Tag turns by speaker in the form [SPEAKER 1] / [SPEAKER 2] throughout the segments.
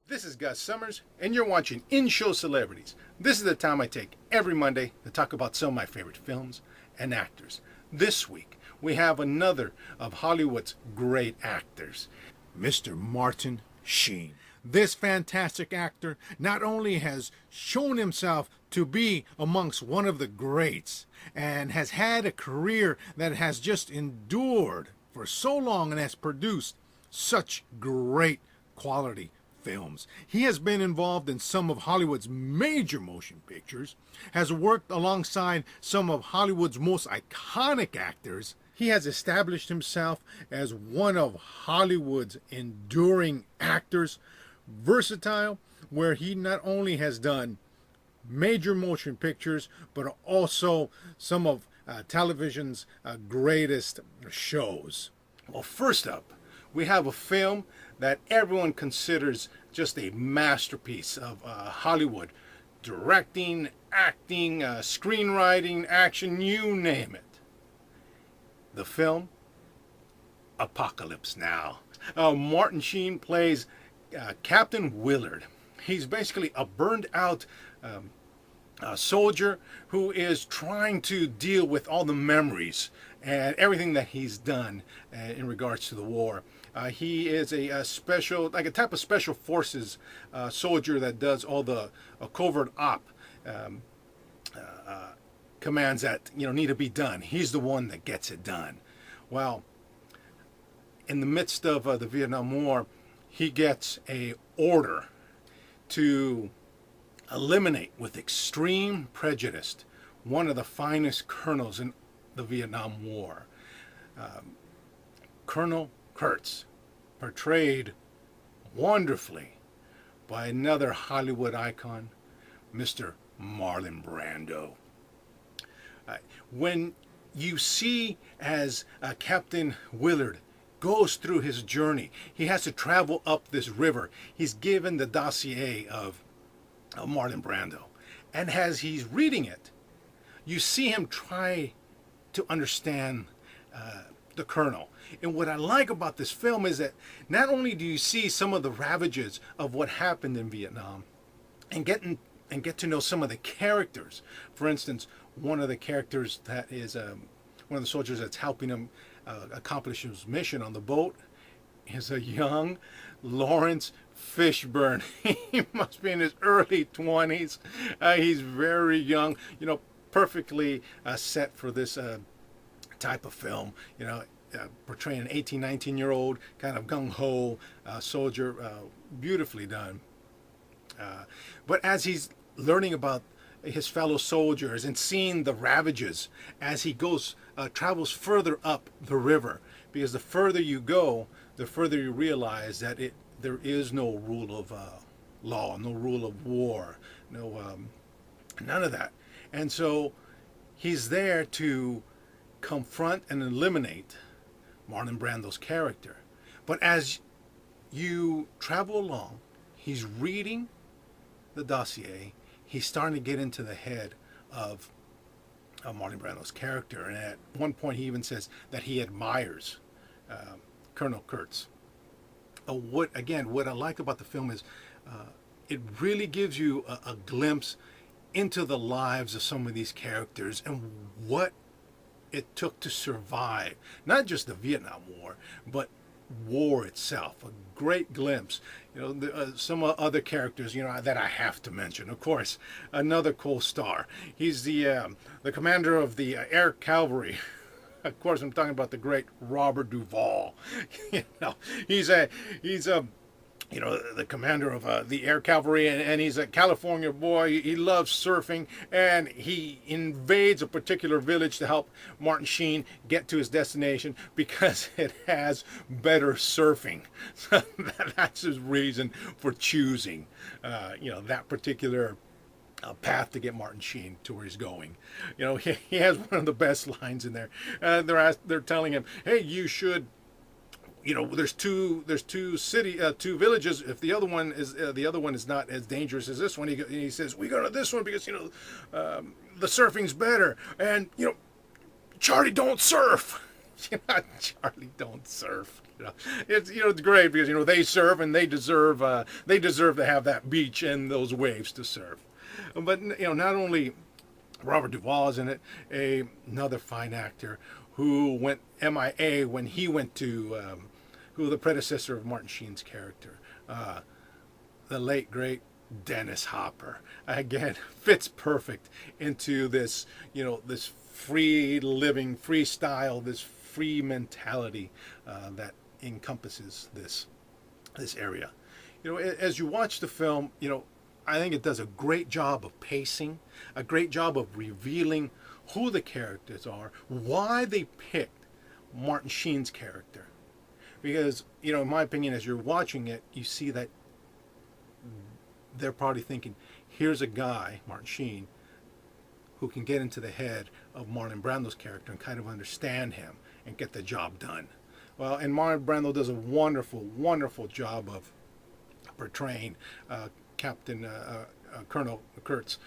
[SPEAKER 1] This is Gus Summers, and you're watching In-Show Celebrities. This is the time I take every Monday to talk about some of my favorite films and actors. This week, we have another of Hollywood's great actors, Mr. Martin Sheen. This fantastic actor not only has shown himself to be amongst one of the greats and has had a career that has just endured for so long and has produced such great quality films. He has been involved in some of Hollywood's major motion pictures, has worked alongside some of Hollywood's most iconic actors. He has established himself as one of Hollywood's enduring actors, versatile, where he not only has done major motion pictures, but also some of television's greatest shows. Well, first up, we have a film that everyone considers just a masterpiece of Hollywood. Directing, acting, screenwriting, action, you name it. The film, Apocalypse Now. Martin Sheen plays Captain Willard. He's basically a burned out soldier who is trying to deal with all the memories and everything that he's done in regards to the war. He is a special, like a type of special forces soldier that does all the covert op commands that need to be done. He's the one that gets it done. Well, in the midst of the Vietnam War, he gets a order to eliminate with extreme prejudice one of the finest colonels in the Vietnam War. Colonel Kurtz, portrayed wonderfully by another Hollywood icon, Mr. Marlon Brando. When you see as Captain Willard goes through his journey, he has to travel up this river. He's given the dossier of Marlon Brando. And as he's reading it, you see him try to understand the colonel. And what I like about this film is that not only do you see some of the ravages of what happened in Vietnam and get to know some of the characters. For instance, one of the characters that is one of the soldiers that's helping him accomplish his mission on the boat is a young Lawrence Fishburne. He must be in his early 20s. He's very young, perfectly set for this type of film, portraying an 18, 19-year-old kind of gung-ho soldier, beautifully done. But as he's learning about his fellow soldiers and seeing the ravages as he goes, travels further up the river, because the further you go, the further you realize that there is no rule of law, no rule of war, none of that. And so he's there to confront and eliminate Marlon Brando's character. But as you travel along, he's reading the dossier, he's starting to get into the head of Marlon Brando's character. And at one point he even says that he admires Colonel Kurtz. What I like about the film is it really gives you a glimpse into the lives of some of these characters and what it took to survive, not just the Vietnam War, but war itself. A great glimpse. Some other characters, that I have to mention. Of course, another co-star. He's the commander of the Air Cavalry. Of course, I'm talking about the great Robert Duvall. He's the commander of the Air Cavalry, and he's a California boy. He loves surfing, and he invades a particular village to help Martin Sheen get to his destination because it has better surfing. So that's his reason for choosing, that particular path to get Martin Sheen to where he's going. He has one of the best lines in there. They're telling him, "Hey, you should." There's two villages. If the other one is not as dangerous as this one, he says, we go to this one because the surfing's better. And Charlie, don't surf. Charlie don't surf. It's great because they surf and they deserve to have that beach and those waves to surf. But not only Robert Duvall is in it, another fine actor who went MIA when he went to who the predecessor of Martin Sheen's character, the late great Dennis Hopper. Again, fits perfect into this this free living, freestyle, this free mentality that encompasses this area. As you watch the film, I think it does a great job of pacing, a great job of revealing who the characters are, why they picked Martin Sheen's character. Because, in my opinion, as you're watching it, you see that they're probably thinking, here's a guy, Martin Sheen, who can get into the head of Marlon Brando's character and kind of understand him and get the job done. Well, and Marlon Brando does a wonderful, wonderful job of portraying Colonel Kurtz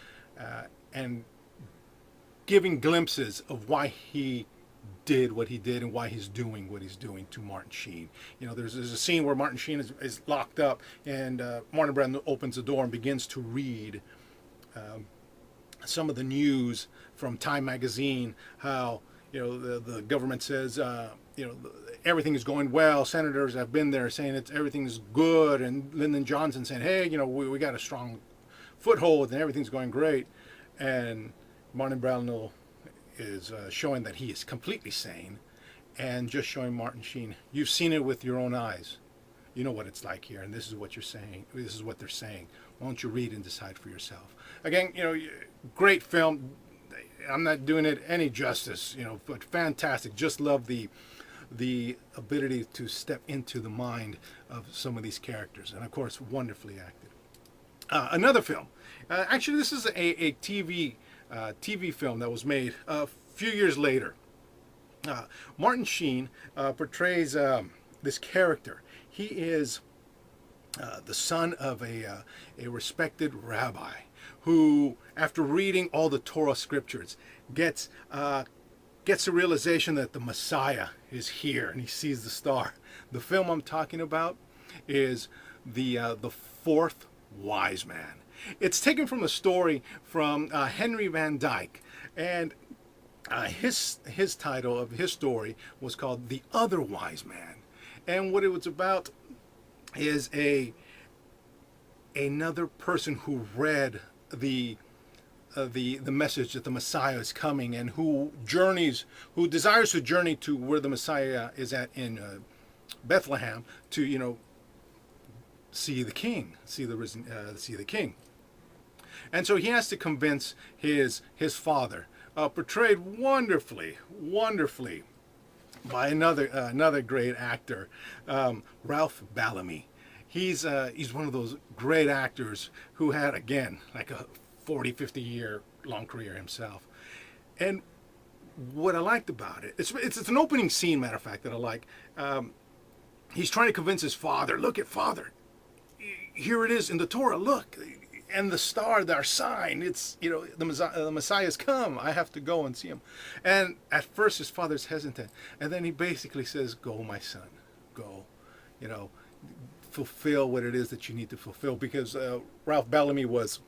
[SPEAKER 1] and giving glimpses of why he did what he did and why he's doing what he's doing to Martin Sheen. There's a scene where Martin Sheen is locked up and Marlon Brando opens the door and begins to read some of the news from Time magazine, how the government says everything is going well. Senators have been there saying everything is good, and Lyndon Johnson saying, hey, we got a strong foothold and everything's going great. And Marlon Brando is showing that he is completely sane, and just showing Martin Sheen, you've seen it with your own eyes. You know what it's like here, and this is what you're saying. This is what they're saying. Why don't you read and decide for yourself? Again, great film. I'm not doing it any justice, but fantastic. Just love the ability to step into the mind of some of these characters, and of course, wonderfully acted. Another film. Actually, this is a TV film that was made a few years later. Martin Sheen portrays this character. He is the son of a respected rabbi who, after reading all the Torah scriptures, gets the realization that the Messiah is here, and he sees the star. The film I'm talking about is the Fourth Wise Man. It's taken from a story from Henry Van Dyke, and his title of his story was called The Other Wise Man. And what it was about is another person who read the message that the Messiah is coming, and who desires to journey to where the Messiah is at in Bethlehem to see the King, see the King. And so he has to convince his father, portrayed wonderfully by another great actor, Ralph Bellamy. He's one of those great actors who had, again, like a 40-50 year long career himself. And what I liked about it, it's an opening scene, matter of fact, that I like. He's trying to convince his father, look at father, here it is in the Torah, look, and the star, our sign, it's, the Messiah's come, I have to go and see him. And at first his father's hesitant, and then he basically says, go, my son, go, fulfill what it is that you need to fulfill, because Ralph Bellamy was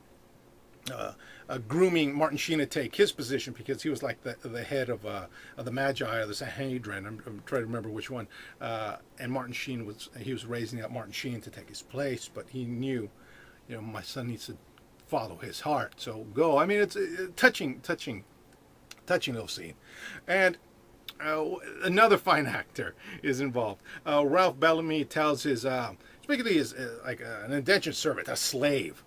[SPEAKER 1] grooming Martin Sheen to take his position, because he was like the head of the Magi or the Sanhedrin. I'm trying to remember which one. And Martin Sheen was raising up Martin Sheen to take his place, but he knew, my son needs to follow his heart, so go. I mean, it's a touching little scene. And another fine actor is involved. Ralph Bellamy tells his, basically is like an indentured servant, a slave.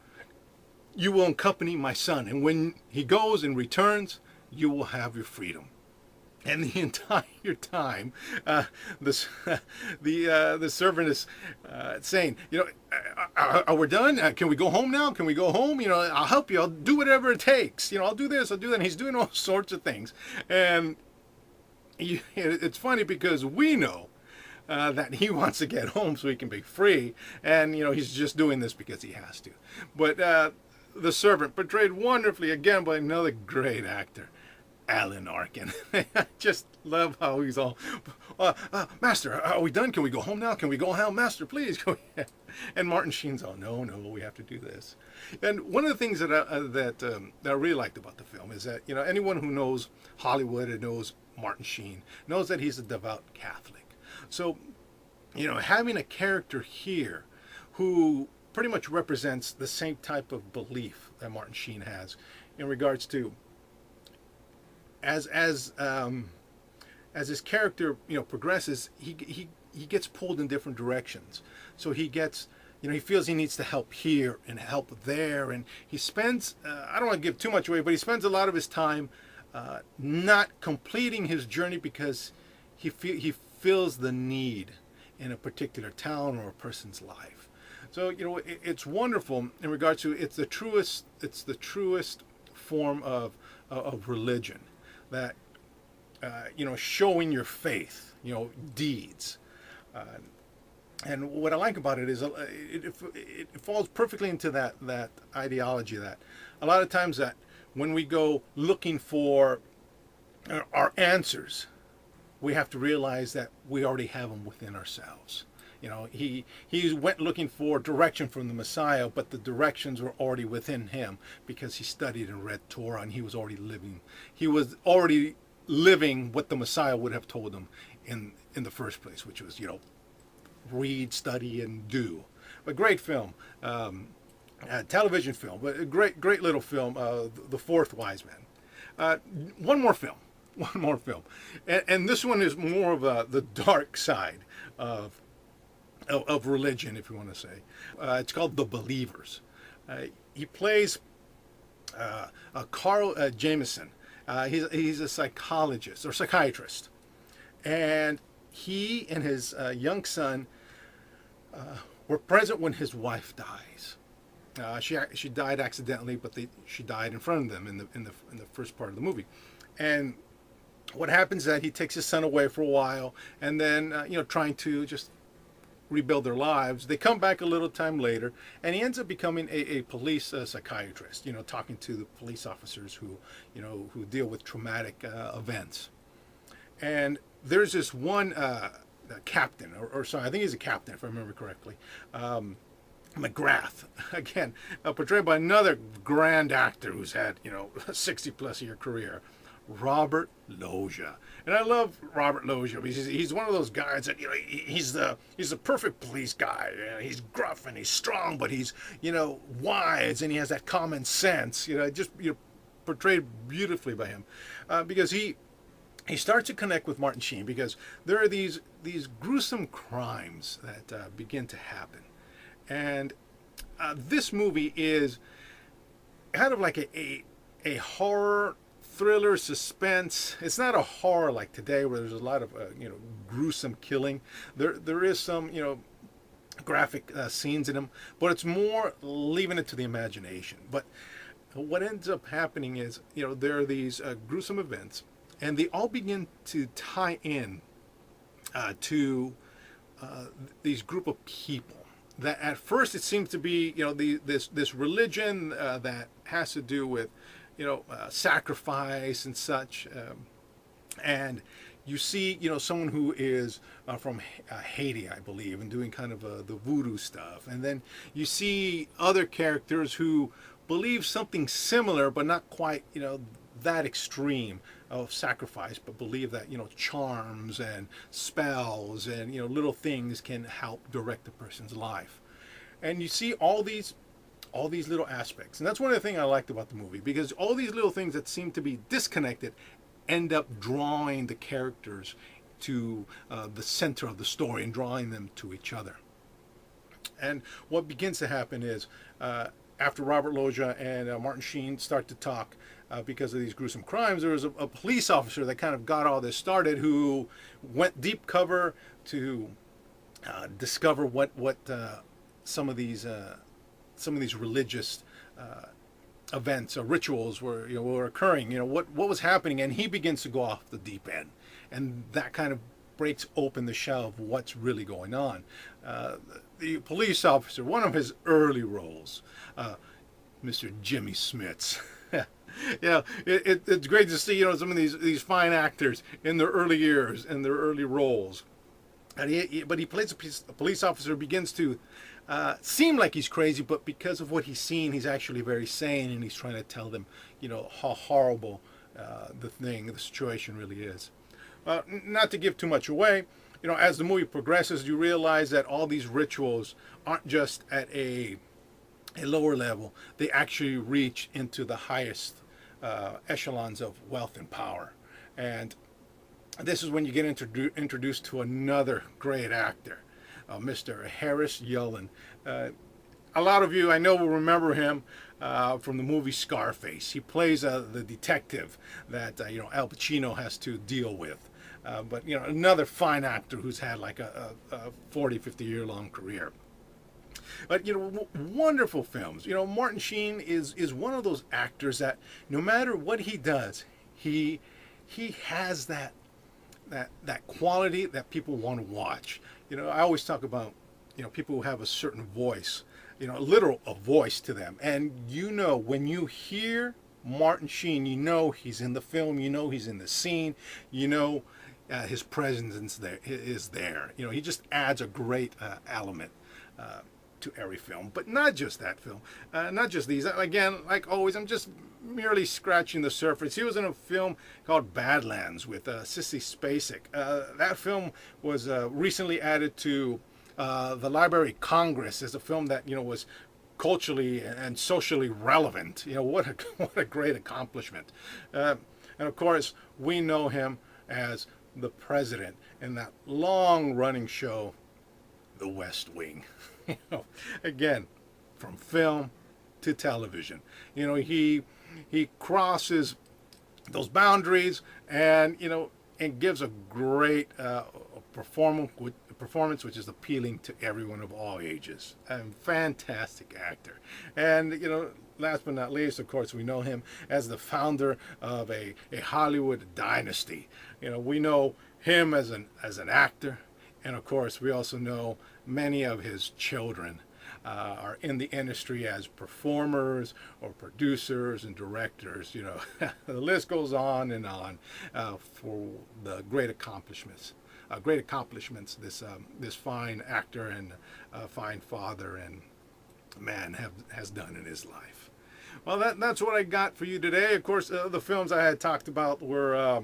[SPEAKER 1] You will accompany my son, and when he goes and returns, you will have your freedom. And the entire time, the servant is saying, are we done? Can we go home now? Can we go home? I'll help you. I'll do whatever it takes. I'll do this. I'll do that. And he's doing all sorts of things. And it's funny because we know that he wants to get home so he can be free. And, he's just doing this because he has to. But the servant, portrayed wonderfully again by another great actor, Alan Arkin. I just love how he's all, Master, are we done? Can we go home now? Can we go home, Master? Please go. And Martin Sheen's all, no, no, we have to do this. And one of the things that I really liked about the film is that, you know, anyone who knows Hollywood and knows Martin Sheen knows that he's a devout Catholic. So, you know, having a character here who pretty much represents the same type of belief that Martin Sheen has in regards to as his character, you know, progresses, he gets pulled in different directions. So he gets, you know, he feels he needs to help here and help there, and he spends I don't want to give too much away, but he spends a lot of his time not completing his journey because he feels the need in a particular town or a person's life. So, you know, it's wonderful in regards to it's the truest form of religion, that you know, showing your faith, you know, deeds. And what I like about it is it falls perfectly into that ideology that a lot of times that when we go looking for our answers, we have to realize that we already have them within ourselves. You know, he went looking for direction from the Messiah, but the directions were already within him because he studied and read Torah, and he was already living what the Messiah would have told him in the first place, which was, you know, read, study, and do. A great film, television film, but a great little film, The Fourth Wise Man. One more film, and this one is more of the dark side of religion, if you want to say. It's called The Believers. He plays Carl Jameson. He's a psychologist or psychiatrist, and he and his young son were present when his wife dies. She died accidentally, but she died in front of them in the first part of the movie. And what happens is that he takes his son away for a while, and then you know, trying to just rebuild their lives. They come back a little time later, and he ends up becoming a police psychiatrist. You know, talking to the police officers who, you know, who deal with traumatic events. And there's this one captain, or sorry, I think he's a captain if I remember correctly. McGrath, again, portrayed by another grand actor who's had, you know, a 60-plus year career, Robert Loggia. And I love Robert Loggia because he's one of those guys that, you know, he's the perfect police guy. You know, he's gruff and he's strong, but he's, you know, wise, and he has that common sense. You know, just, you know, portrayed beautifully by him, because he starts to connect with Martin Sheen because there are these gruesome crimes that begin to happen. And this movie is kind of like a horror thriller suspense. It's not a horror like today where there's a lot of you know, gruesome killing. There is some, you know, graphic scenes in them, but it's more leaving it to the imagination. But what ends up happening is, you know, there are these gruesome events, and they all begin to tie in to these group of people that at first it seems to be, you know, this religion that has to do with, you know, sacrifice and such, and you see, you know, someone who is from Haiti, I believe, and doing kind of the voodoo stuff, and then you see other characters who believe something similar, but not quite, you know, that extreme of sacrifice, but believe that, you know, charms and spells and, you know, little things can help direct a person's life. And you see all these little aspects, and that's one of the things I liked about the movie, because all these little things that seem to be disconnected end up drawing the characters to the center of the story and drawing them to each other. And what begins to happen is, after Robert Loggia and Martin Sheen start to talk because of these gruesome crimes, there was a police officer that kind of got all this started, who went deep cover to discover what some of these religious events or rituals were occurring. You know, what was happening, and he begins to go off the deep end, and that kind of breaks open the shell of what's really going on. The police officer, one of his early roles, Mr. Jimmy Smits, It's great to see, some of these fine actors in their early years, in their early roles. And but he plays a police officer, begins to seem like he's crazy, but because of what he's seen, he's actually very sane, and he's trying to tell them, how horrible the situation really is. Not to give too much away, as the movie progresses, you realize that all these rituals aren't just at a lower level. They actually reach into the highest echelons of wealth and power. And this is when you get introduced to another great actor, Mr. Harris Yulin. A lot of you, I know, will remember him from the movie Scarface. He plays the detective that Al Pacino has to deal with. But another fine actor who's had like a 40, 50-year long career. But wonderful films. Martin Sheen is one of those actors that no matter what he does, he has that quality that people want to watch. I always talk about people who have a certain voice, a voice to them, and when you hear Martin Sheen, he's in the film, he's in the scene, his presence is there. He just adds a great element to every film. But not just that film, not just these. Again, like always, I'm just merely scratching the surface. He was in a film called Badlands with Sissy Spacek. That film was recently added to the Library of Congress as a film that was culturally and socially relevant. What a great accomplishment. And of course, we know him as the president in that long-running show, The West Wing. Again, from film to television, he crosses those boundaries, and gives a great performance which is appealing to everyone of all ages. A fantastic actor. And last but not least, of course, we know him as the founder of a Hollywood dynasty. We know him as an actor, and of course we also know many of his children are in the industry as performers or producers and directors. The list goes on and on for the great accomplishments this fine actor and fine father and man has done in his life. Well, that's what I got for you today. Of course, the films I had talked about were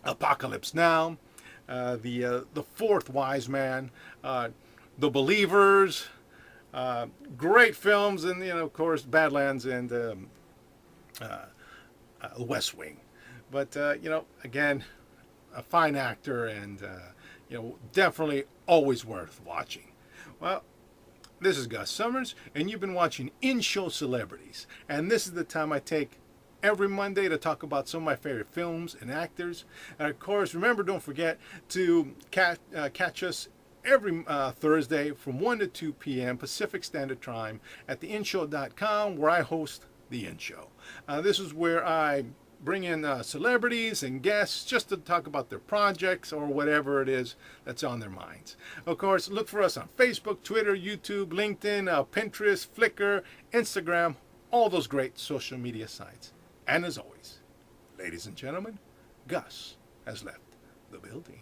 [SPEAKER 1] Apocalypse Now, the Fourth Wise Man, The Believers, great films, and of course Badlands and The West Wing. But again, a fine actor, and definitely always worth watching. Well, this is Gus Summers, and you've been watching In-Show Celebrities, and this is the time I take every Monday to talk about some of my favorite films and actors. And of course, remember, don't forget to catch us every Thursday from 1 to 2 p.m. Pacific Standard Time at theinshow.com, where I host The In-Show. This is where I bring in celebrities and guests just to talk about their projects or whatever it is that's on their minds. Of course, look for us on Facebook, Twitter, YouTube, LinkedIn, Pinterest, Flickr, Instagram, all those great social media sites. And as always, ladies and gentlemen, Gus has left the building.